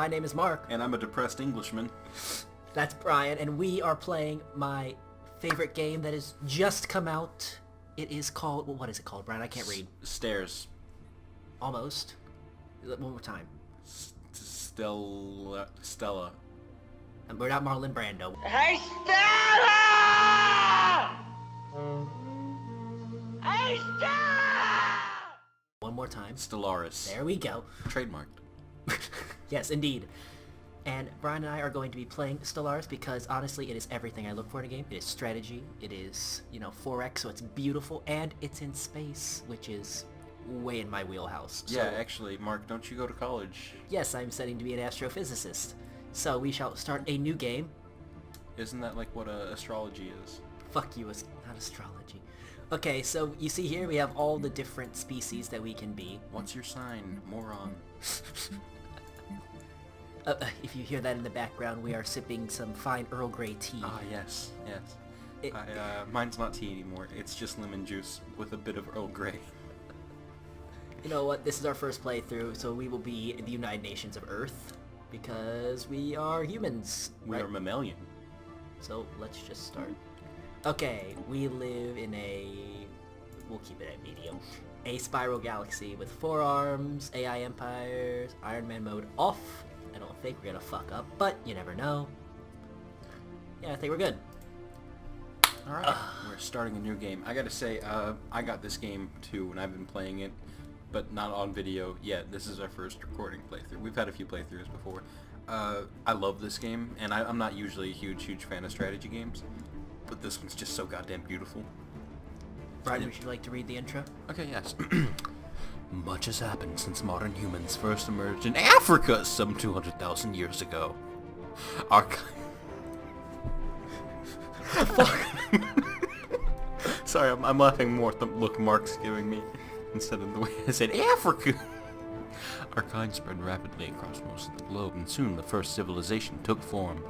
name is Mark. And I'm a depressed Englishman. That's Brian, and we are playing my favorite game that has just come out. It is called... Well, what is it called, Brian? I can't read. Stairs. Almost. One more time. Stella. And we're not Marlon Brando. Hey, Stella! Hey, Stella! One more time. Stellaris. There we go. Trademarked. Yes, indeed. And Brian and I are going to be playing Stellaris because, honestly, it is everything I look for in a game. It is strategy. It is, 4X, so it's beautiful. And it's in space, which is way in my wheelhouse. Yeah, actually, Mark, don't you go to college? Yes, I'm studying to be an astrophysicist. So we shall start a new game. Isn't that like what astrology is? Fuck you, it's not astrology. Okay, so you see here we have all the different species that we can be. What's your sign, moron? If you hear that in the background, we are sipping some fine Earl Grey tea. Ah, yes. Mine's not tea anymore. It's just lemon juice with a bit of Earl Grey. You know what? This is our first playthrough, so we will be in the United Nations of Earth because we are humans. We are mammalian. So let's just start. Okay, we live in we'll keep it at medium. A spiral galaxy with 4 arms, AI empires, Iron Man mode off. I don't think we're gonna fuck up, but you never know. Yeah, I think we're good. Alright, we're starting a new game. I gotta say, I got this game too, and I've been playing it, but not on video yet. This is our first recording playthrough. We've had a few playthroughs before. I love this game, and I'm not usually a huge fan of strategy games, but this one's just so goddamn beautiful. Brian, would you like to read the intro? Okay, yes. Much has happened since modern humans first emerged in Africa some 200,000 years ago. Sorry, I'm laughing more at the look Mark's giving me instead of the way I said Africa. Our kind spread rapidly across most of the globe, and soon the first civilization took form.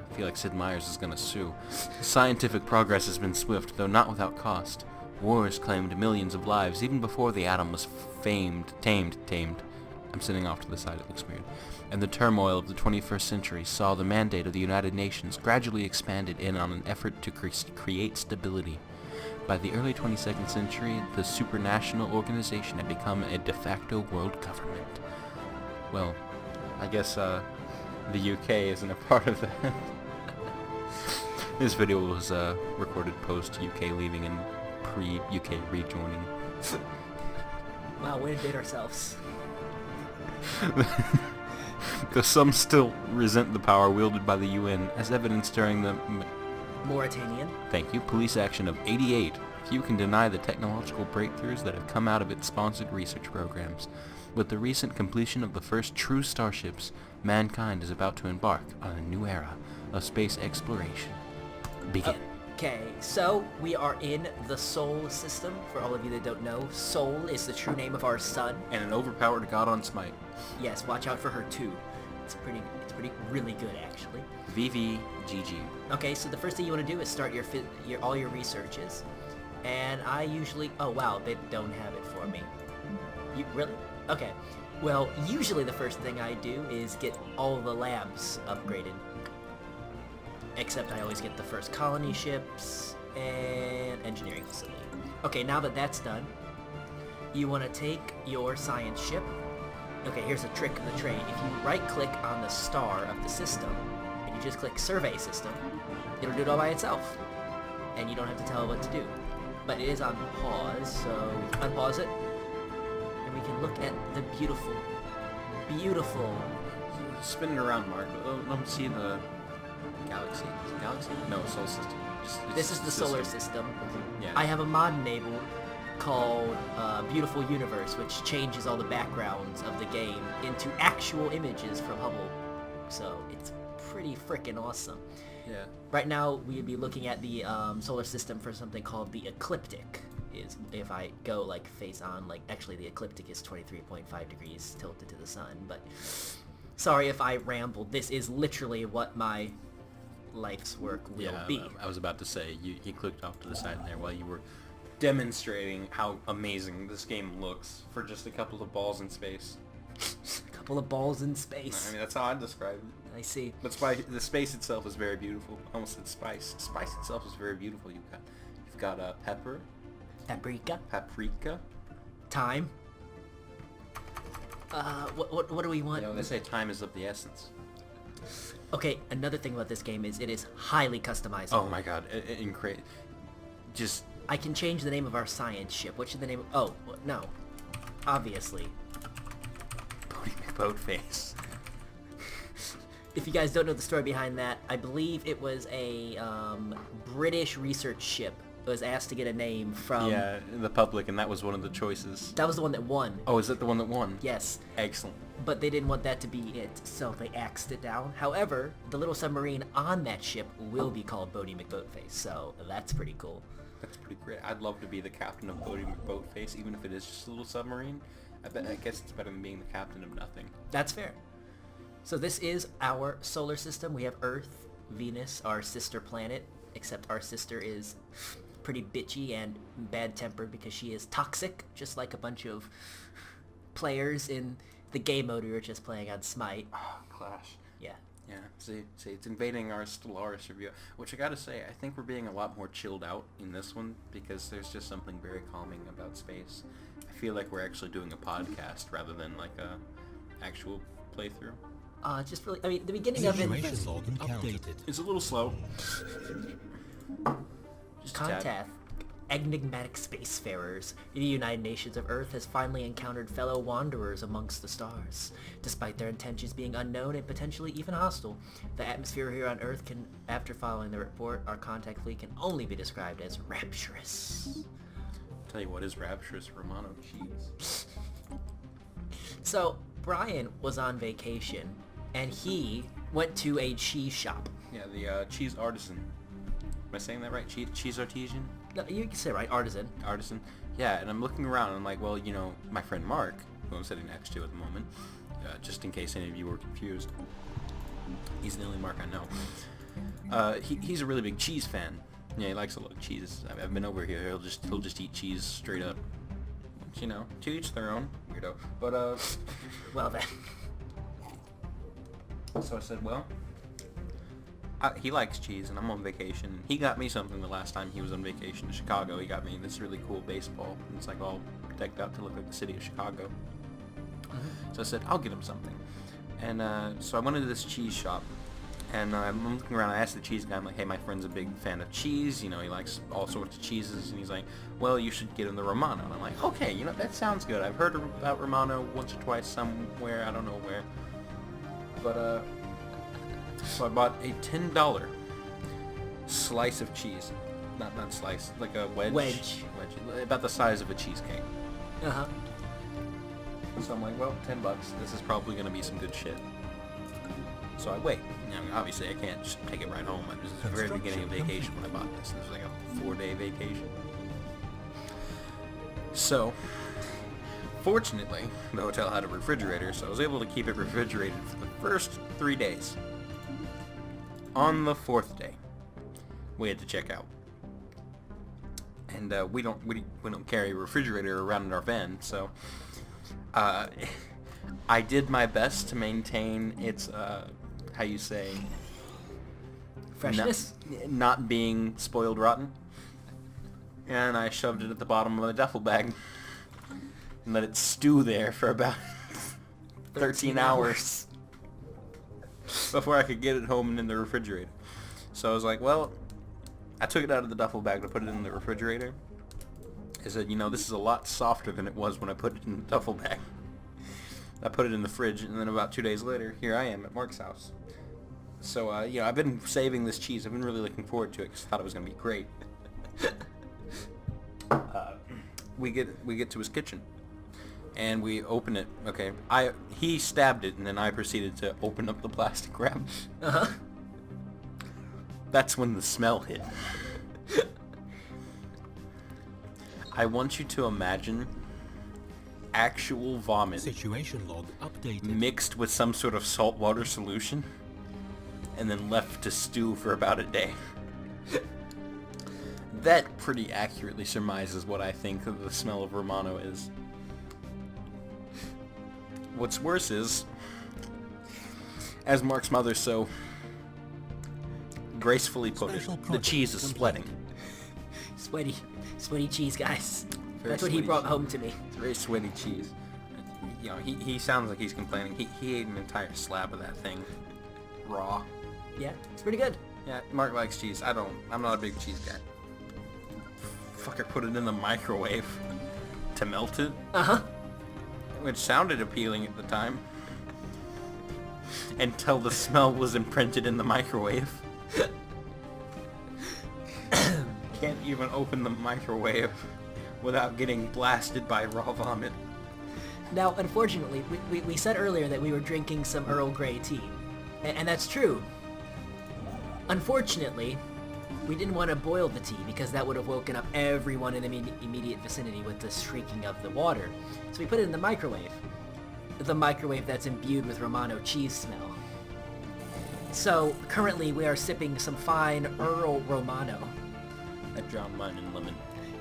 I feel like Sid Meier's is gonna sue. Scientific progress has been swift, though not without cost. Wars claimed millions of lives even before the atom was tamed. I'm sitting off to the side, it looks weird. And the turmoil of the 21st century saw the mandate of the United Nations gradually expanded in on an effort to create stability. By the early 22nd century, the supranational organization had become a de facto world government. Well, I guess the UK isn't a part of that. This video was recorded post-UK leaving and pre-UK rejoining. Wow, way to date ourselves. Though some still resent the power wielded by the UN, as evidenced during the Mauritanian. Thank you. Police action of '88. Few can deny the technological breakthroughs that have come out of its sponsored research programs. With the recent completion of the first true starships, mankind is about to embark on a new era of space exploration. Begin. Okay, so we are in the Sol system. For all of you that don't know, Sol is the true name of our sun. And an overpowered god on Smite. Yes, watch out for her too. It's really good actually. VVGG. Okay, so the first thing you want to do is start all your researches. And I usually... Oh, wow, they don't have it for me. You really? Okay. Well, usually the first thing I do is get all the labs upgraded. Except I always get the first colony ships and engineering facility. Okay, now that that's done, you want to take your science ship. Okay, here's a trick of the trade. If you right-click on the star of the system, and you just click Survey System, it'll do it all by itself. And you don't have to tell it what to do. But it is on pause, so we can unpause it. And we can look at the beautiful... Spin it around, Mark. Let me see the... Galaxy? Is it Galaxy? No, Solar System. This is the solar system. Yeah. I have a mod enabled called Beautiful Universe, which changes all the backgrounds of the game into actual images from Hubble. So it's pretty freaking awesome. Yeah. Right now, we'd be looking at the solar system for something called the ecliptic. Is if I go like face on, like actually the ecliptic is 23.5 degrees tilted to the sun. But sorry if I rambled. This is literally what my life's work will be. I was about to say, you clicked off to the side there while you were demonstrating how amazing this game looks for just a couple of balls in space. A couple of balls in space. I mean, that's how I describe it. I see. But the space itself is very beautiful. I almost said spice. Spice itself is very beautiful. You've got pepper, paprika. Time. What do we want? You know, they say time is of the essence. Okay, another thing about this game is it is highly customizable. Oh my god, just... I can change the name of our science ship. What should the name... Oh, no. Obviously. Boatface. If you guys don't know the story behind that, I believe it was a British research ship that was asked to get a name from... Yeah, the public, and that was one of the choices. That was the one that won. Oh, is that the one that won? Yes. Excellent. But they didn't want that to be it, so they axed it down. However, the little submarine on that ship will be called Bodie McBoatface, so that's pretty cool. That's pretty great. I'd love to be the captain of Bodie McBoatface, even if it is just a little submarine. I guess it's better than being the captain of nothing. That's fair. So this is our solar system. We have Earth, Venus, our sister planet, except our sister is pretty bitchy and bad-tempered because she is toxic, just like a bunch of players in the game mode we were just playing on Smite. Oh, Clash. Yeah. Yeah, see, it's invading our Stellaris review, which I gotta say, I think we're being a lot more chilled out in this one, because there's just something very calming about space. I feel like we're actually doing a podcast rather than like a actual playthrough. Just really, I mean, the beginning of it... It's a little slow. Just a tad. Contact. Enigmatic spacefarers. The United Nations of Earth has finally encountered fellow wanderers amongst the stars. Despite their intentions being unknown and potentially even hostile, the atmosphere here on Earth can, after following the report, our contact fleet can only be described as rapturous. Tell you what is rapturous, Romano cheese. So, Brian was on vacation, and he went to a cheese shop. Yeah, the cheese artisan. Am I saying that right? Cheese artisan? No, you can say it right, artisan. Artisan. Yeah, and I'm looking around and I'm like, well, you know, my friend Mark, who I'm sitting next to at the moment, just in case any of you were confused, he's the only Mark I know. He's a really big cheese fan. Yeah, he likes a lot of cheese. I've been over here. He'll just eat cheese straight up. You know, to each their own. Weirdo. But Well then. So I said, well, he likes cheese, and I'm on vacation. He got me something the last time he was on vacation to Chicago. He got me this really cool baseball. It's like all decked out to look like the city of Chicago. So I said, I'll get him something. And so I went into this cheese shop, and I'm looking around. I asked the cheese guy, I'm like, hey, my friend's a big fan of cheese. You know, he likes all sorts of cheeses. And he's like, well, you should get him the Romano. And I'm like, okay, you know, that sounds good. I've heard about Romano once or twice somewhere. I don't know where. But, so I bought a $10 slice of cheese. Not slice, like a wedge. Wedge. About the size of a cheesecake. Uh-huh. So I'm like, well, $10. This is probably going to be some good shit. So I wait. I mean, obviously, I can't just take it right home. This is the very beginning of vacation when I bought this. This was like a 4-day vacation. So, fortunately, the hotel had a refrigerator, so I was able to keep it refrigerated for the first 3 days. On the 4th day, we had to check out. And we don't carry a refrigerator around in our van, so I did my best to maintain its how you say, Freshness? not being spoiled rotten. And I shoved it at the bottom of a duffel bag and let it stew there for about 13 hours before I could get it home and in the refrigerator. So I was like, well, I took it out of the duffel bag to put it in the refrigerator. I said, you know, this is a lot softer than it was when I put it in the duffel bag. I put it in the fridge, and then about 2 days later, here I am at Mark's house. So, you know, I've been saving this cheese. I've been really looking forward to it because I thought it was going to be great. We get to his kitchen, and we open it. Okay, he stabbed it, and then I proceeded to open up the plastic wrap. Uh-huh. That's when the smell hit. I want you to imagine actual vomit Situation log updated. mixed with some sort of saltwater solution and then left to stew for about a day. That pretty accurately surmises what I think the smell of Romano is. What's worse is As Mark's mother so gracefully put it, Special the project cheese is sweating. Sweaty cheese, guys. Very That's what he sweaty brought cheese. home to me. It's very sweaty cheese. You know, he sounds like he's complaining. He ate an entire slab of that thing raw. Yeah, it's pretty good. Yeah, Mark likes cheese. I'm not a big cheese guy. Fucker put it in the microwave to melt it, Uh-huh. which sounded appealing at the time. Until the smell was imprinted in the microwave. Can't even open the microwave without getting blasted by raw vomit. Now, unfortunately, we said earlier that we were drinking some Earl Grey tea. And that's true. Unfortunately, we didn't want to boil the tea because that would have woken up everyone in the immediate vicinity with the shrieking of the water. So we put it in the microwave. The microwave that's imbued with Romano cheese smell. So, currently we are sipping some fine Earl Romano. I drowned mine in lemon.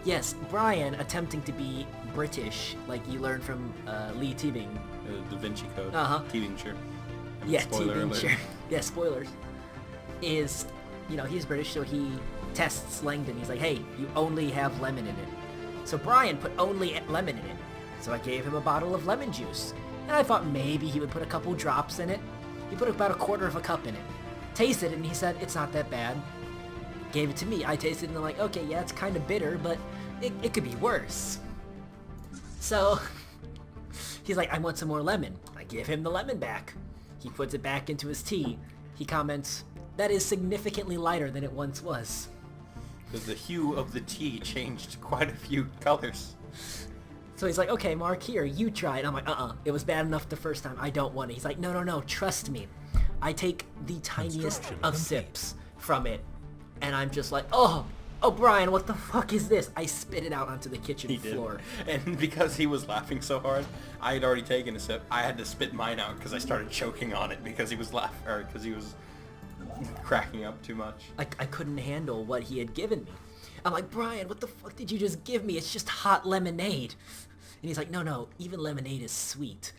Yes, Brian, attempting to be British, like you learned from Lee Teabing. Da Vinci Code. Uh-huh. Teabing, sure. Yeah, Spoiler Teabing, alert. sure. Yeah, spoilers. Is, you know, he's British, so he tests Langdon. He's like, hey, you only have lemon in it. So Brian put only lemon in it. So I gave him a bottle of lemon juice. And I thought maybe he would put a couple drops in it. He put about a quarter of a cup in it. Tasted it, and he said, it's not that bad. Gave it to me. I tasted it, and I'm like, okay, yeah, it's kind of bitter, but it could be worse. So he's like, I want some more lemon. I give him the lemon back. He puts it back into his tea. He comments, that is significantly lighter than it once was. Because the hue of the tea changed quite a few colors. So he's like, okay, Mark, here, you try it. I'm like, it was bad enough the first time. I don't want it. He's like, no, trust me. I take the tiniest Construction of complete. sips from it, and I'm just like, oh, Brian, what the fuck is this? I spit it out onto the kitchen floor. And because he was laughing so hard, I had already taken a sip. I had to spit mine out because I started choking on it because he was laughing, or because he was cracking up too much. I couldn't handle what he had given me. I'm like, Brian, what the fuck did you just give me? It's just hot lemonade. And he's like, no, even lemonade is sweet.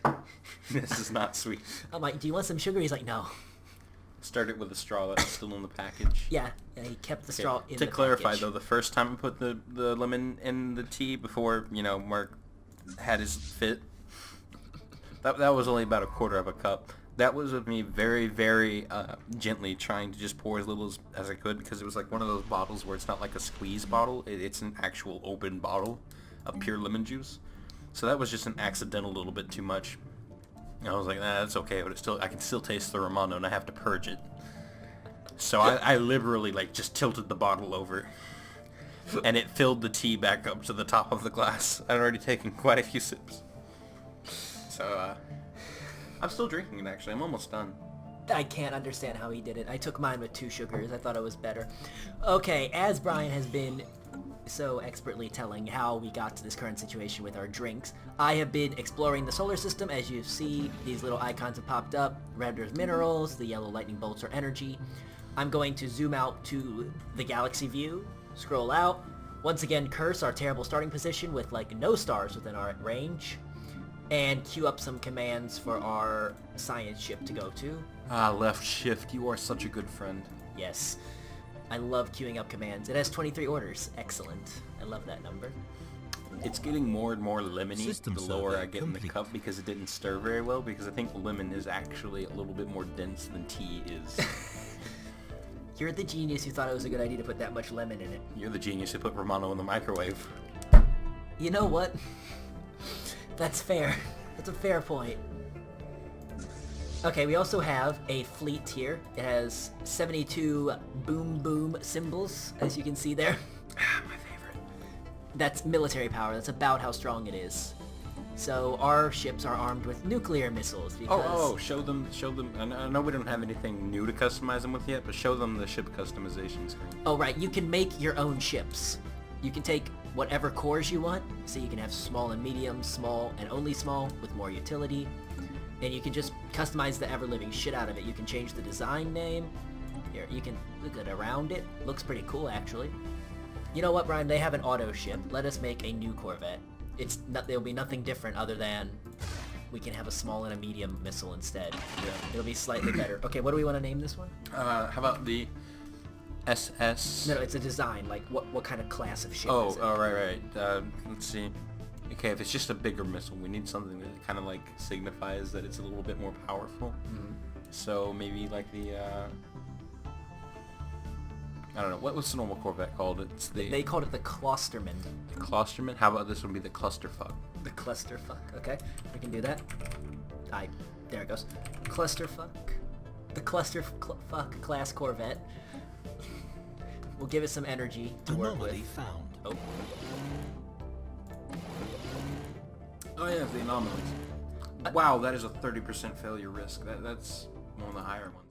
This is not sweet. I'm like, do you want some sugar? He's like, no. Started with a straw that's still in the package. Yeah, he kept the straw in the To clarify package. though, the first time I put the lemon in the tea before, you know, Mark had his fit, that was only about a quarter of a cup. That was with me very, very gently trying to just pour as little as I could, because it was like one of those bottles where it's not like a squeeze bottle, it's an actual open bottle of pure lemon juice. So that was just an accidental little bit too much. And I was like, nah, that's okay, but I can still taste the Romano and I have to purge it. So I literally like just tilted the bottle over, and it filled the tea back up to the top of the glass. I'd already taken quite a few sips. So I'm still drinking it actually. I'm almost done. I can't understand how he did it. I took mine with 2 sugars. I thought it was better. Okay, as Brian has been so expertly telling how we got to this current situation with our drinks, I have been exploring the solar system. As you see, these little icons have popped up. Red are minerals, the yellow lightning bolts are energy. I'm going to zoom out to the galaxy view, scroll out. Once again, curse our terrible starting position with like no stars within our range, and queue up some commands for our science ship to go to. Ah, left shift. You are such a good friend. Yes. I love queuing up commands. It has 23 orders. Excellent. I love that number. It's getting more and more lemony System the lower survey I get in the complete. cup, because it didn't stir very well, because I think lemon is actually a little bit more dense than tea is. You're the genius who thought it was a good idea to put that much lemon in it. You're the genius who put Romano in the microwave. You know what? That's fair. That's a fair point. Okay, we also have a fleet here. It has 72 boom boom symbols, as you can see there. My favorite. That's military power. That's about how strong it is. So our ships are armed with nuclear missiles because... Show them. I know we don't have anything new to customize them with yet, but show them the ship customization screen. Oh, right. You can make your own ships. You can take whatever cores you want. So you can have small and medium, small and only small with more utility. And you can just customize the ever-living shit out of it. You can change the design name. Here, you can look at around it. Looks pretty cool, actually. You know what, Brian? They have an auto ship. Let us make a new Corvette. There'll be nothing different other than we can have a small and a medium missile instead. Yeah. It'll be slightly better. Okay, what do we want to name this one? How about the SS? No, it's a design. Like, what kind of class of ship Oh, is it? right. Let's see. Okay, if it's just a bigger missile, we need something that kind of like signifies that it's a little bit more powerful. Mhm. So maybe like the I don't know, what's the normal Corvette called? It's the They called it the Klosterman. Clusterman. How about this one be the Clusterfuck? The Clusterfuck. Okay, we can do that. There it goes. Clusterfuck. The Clusterfuck class Corvette. We'll give it some energy to work Anomaly with. found. Oh. Oh yeah, the anomalies. Wow, that is a 30% failure risk. That's one of the higher ones.